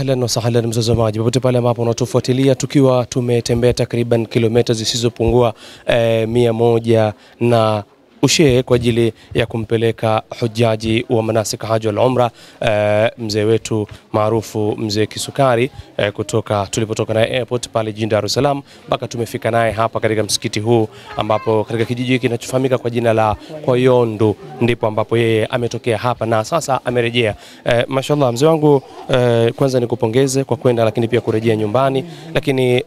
Ahlan wa sahlan mtazamaji popote pale ambapo unatufuatilia, tukiwa tumetembea takriban kilomita zisizopungua 100 na ushe kwa ajili ya kumpeleka hujaji wa manasik haji wal umra mzee wetu maarufu mzee Kisukari kutoka tulipotoka na airport pale jijini Dar es Salaam mpaka tumefika naye hapa katika msikiti huu, ambapo katika kijiji kinachofahamika kwa jina la Koyondu ndipo ambapo yeye ametokea hapa na sasa amerejea. Mashallah mzee wangu, kwanza nikupongeze kwa kwenda lakini pia kurejea nyumbani, lakini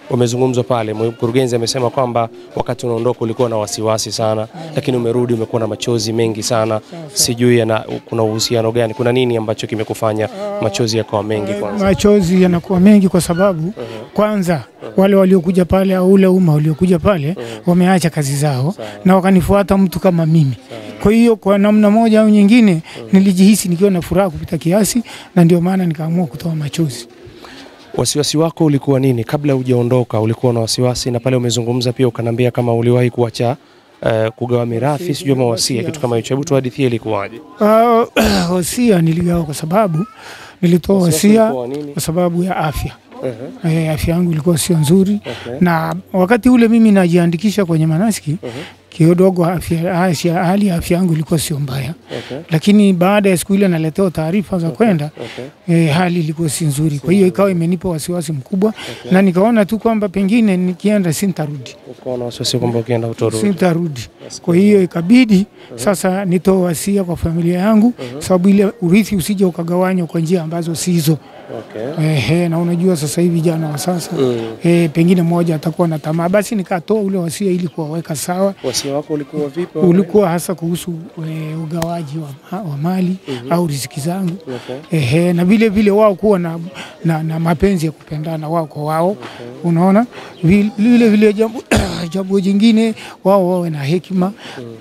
umezungumza pale, mkurugenzi amesema kwamba wakati unaondoka ulikuwa na wasiwasi sana, lakini umerudi umekuwa na machozi mengi sana. Sijui kuna uhusiano gani, kuna nini ambacho kimekufanya machozi yakawa mengi? Kwanza machozi yanakuwa mengi kwa sababu kwanza wale waliokuja pale au ule umma waliokuja pale wameacha kazi zao na wakanifuata mtu kama mimi. Kwa hiyo kwa namna moja au nyingine nilijihisi nikiwa na furaha kupita kiasi, na ndio maana nikaamua kutoa machozi. Wasiwasi wako ulikuwa nini kabla hujaondoka? Ulikuwa na wasiwasi, na pale umezungumza pia ukanambia kama uliwahi kuacha kugawa mirathi, sijui mawasia, kitu kama hicho. Hebu tuhadithie ilikuwaje? Wasia niligawa kwa sababu nilitoa wasia kwa sababu ya afya. Afya yangu ilikuwa sio nzuri, na wakati ule mimi najiandikisha kwenye manasiki kidogo hali ya afya yangu ilikuwa sio mbaya, lakini baada ya siku ile naletewa taarifa za kwenda hali ilikuwa si nzuri. Kwa hiyo ikawa imenipa wasiwasi mkubwa, na nikaona tu kwamba pengine nikienda sintarudi. Ukaona wasiwasi kwamba ukienda utarudi? Sintarudi. Kwa hiyo ikabidi sasa nitoe wasia kwa familia yangu, sababu ile urithi usije ukagawanywa kwa njia ambazo si hizo. Na unajua sasa hivi vijana wa sasa pengine mmoja atakuwa na tamaa, basi nikatoa ule wasia ili kuwaweka sawa. Wasia wako ulikuwa vipi? Ulikuwa hasa kuhusu ugawaji wa mali au riziki zangu, na vile vile wao kuwa na mapenzi ya kupendana wao kwa wao. Unaona, vile vile jambo jingine wao wawe na hekima,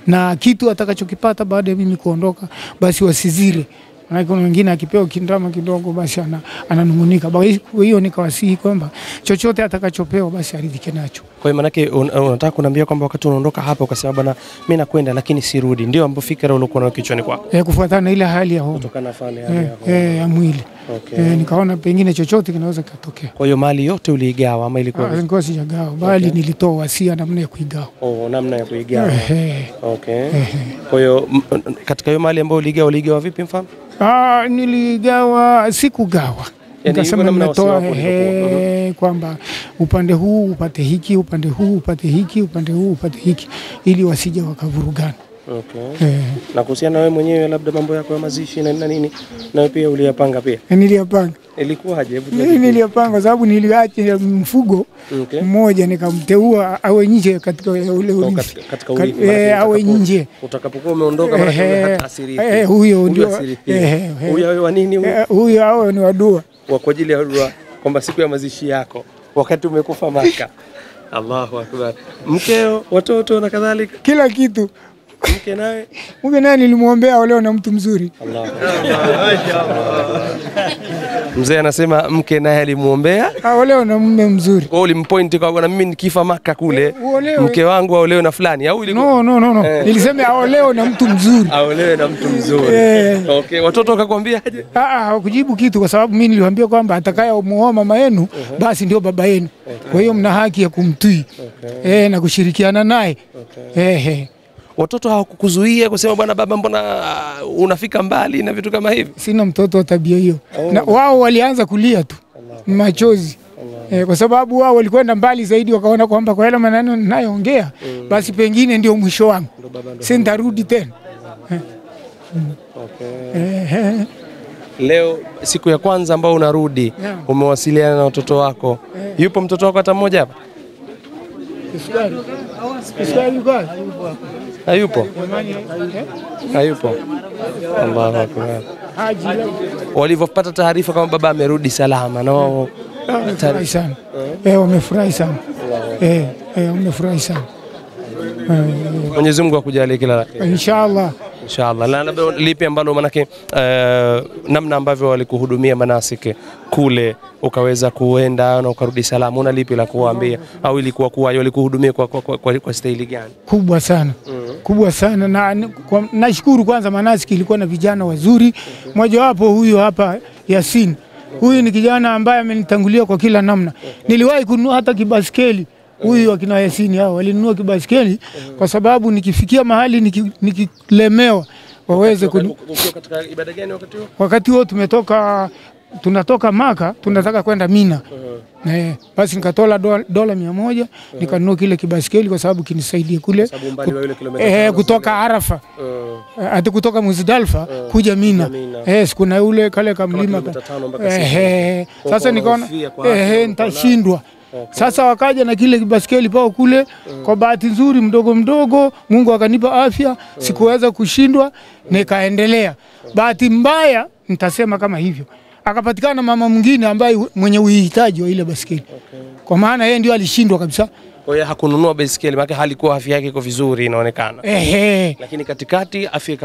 na kitu atakachokipata baada ya mimi kuondoka basi wasizire. Na kuna wengine akipewa kindama kidogo basi ananungunika. Kwa hiyo nikawasihi kwamba chochote atakachopewa basi aridhike nacho. Kwa hiyo manake unataka kuniambia kwamba wakati unaondoka hapa ukasema bwana mimi nakwenda lakini sirudi, ndio ambapo fikra ulikuwa nayo kichwani kwako? Kufuatana na ile hali ya homa, kutokana na hali ya mwili. Nikaona pengine chochote kinaweza kutokea. Kwa hiyo mali yote uliigawa ama ilikuwa? Nilikuwa sijagawa, bali nilitoa wasia namna ya kuigawa. Namna ya kuigawa. Kwa hiyo katika hiyo mali ambayo uligawa vipi mfano? Niligawa, sikugawa. Nikasema nimetoa kwamba upande huu upate hiki, upande huu upate hiki, upande huu upate hiki, ili wasije wakavurugana. Na kuhusiana wewe mwenyewe labda mambo yako ya mazishi na nini, na pia uliyapanga pia? Niliyapanga. Ilikuwaje? Niliyapanga sababu niliacha mfugo mmoja nikamteua awe nje katika ule urithi. Awe nje. Utakapokuwa umeondoka hata asirithi. Huyo ndio. Huyo wa nini huyo? Huyo hao ni wadua. Kwa ajili ya dua kwamba siku ya mazishi yako wakati umekufa Maka. Allahu Akbar. Mkeo, watoto na kadhalika, kila kitu. Mke naye nilimwombea aolewe na mtu mzuri. Mzee anasema mke naye alimuombea aolewe na mume mzuri. Kwa hiyo ulimpoint kwa bwana mimi nikifa Maka kule mke wangu aolewe na fulani au ilikuwa? No. Nilisema aolewe na mtu mzuri. Aolewe na mtu mzuri. Watoto wakakwambia aje? Hawakujibu kitu kwa sababu mimi niliwaambia kwamba atakayemuoa mama yenu basi ndio baba yenu. Kwa hiyo mna haki ya kumtii na kushirikiana naye. Watoto hawakukuzuia kusema bwana baba mbona unafika mbali na vitu kama hivi? Sina mtoto wa tabia hiyo. Na wao walianza kulia tu machozi. Kwa sababu wao walikwenda mbali zaidi, wakaona kwamba kwa yale maneno ninayoongea basi pengine ndio mwisho wangu, sintarudi tena. Leo siku ya kwanza ambao unarudi umewasiliana na watoto wako. Yupo mtoto wako hata mmoja hapa? Hayupo. Hayupo. Allahu Akbar. Walivyopata taarifa kama baba amerudi salama na wao wamefurahi sana. Wamefurahi sana. Wamefurahi sana. Mwenyezi Mungu akujalie kila la kheri. Inshallah. Inshallah. Na labda lipi ambalo manake namna ambavyo walikuhudumia manasiki kule ukaweza kuenda na ukarudi salama, una lipi la kuambia? Au ilikuwa kuwa walikuhudumia kwa staili gani? Kubwa sana. Kubwa sana, na nashukuru kwanza manasiki ilikuwa na vijana wazuri. Mmoja wapo huyo hapa Yasin Huyu ni kijana ambaye amenitangulia kwa kila namna. Niliwahi kununua hata kibaskeli. Huyu wakina Yasini hao walinunua kibaskeli kwa sababu nikifikia mahali nikilemewa waweze katika ibada gani wakati huo? Wakati huo tunatoka Maka, tunataka kwenda Mina. Basi nikatola dola 100 nikanunua kile kibaskeli kwa sababu kinisaidia kule kutoka Arafa. Hata kutoka Muzdalifa kuja Mina. Kuna ule kale kamlima. Sasa nikaona nitashindwa. Sasa wakaja na kile kibaskeli pao kule, kwa bahati nzuri mdogo Mungu akanipa afya, sikuweza kushindwa, nikaendelea. Bahati mbaya nitasema kama hivyo, akapatikana mama mwingine ambaye mwenye uhitaji wa ile baskeli. Kwa maana yeye ndio alishindwa kabisa. Kwa hiyo hakununua baskeli maana halikuwa afya yake iko vizuri inaonekana. Lakini katikati afya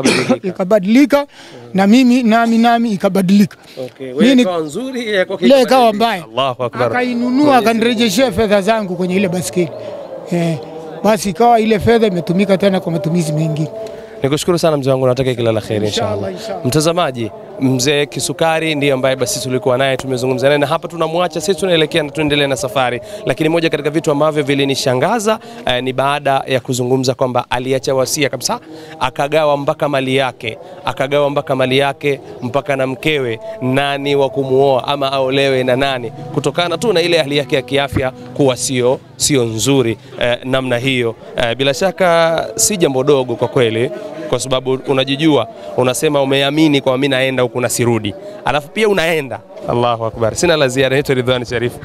ikabadilika na mimi nami ikabadilika. Wewe ikawa nzuri, ile ikawa mbaya. Allahu Akbar. Akainunua akanirejeshia fedha zangu kwenye ile baskeli. Basi ikawa ile fedha imetumika tena kwa matumizi mengine. Nikushukuru sana mzee wangu, nataka kila la kheri inshallah. Mtazamaji, mzee Kisukari ndiye ambaye basi tulikuwa naye, tumezungumza naye na hapa tunamwacha sisi, tunaelekea na tuendelee na safari. Lakini moja katika vitu ambavyo vilinishangaza ni baada ya kuzungumza kwamba aliacha wasia kabisa, akagawa mpaka mali yake mpaka na mkewe, nani wa kumuoa ama aolewe na nani, kutokana tu na ile hali yake ya kiafya kuwa sio nzuri namna hiyo. Bila shaka si jambo dogo kwa kweli, kwa sababu unajijua, unasema umeamini kwa mimi naenda huku na sirudi, alafu pia unaenda. Allahu Akbar. Sina la ziada. Naitwa Ridwan Sharifu.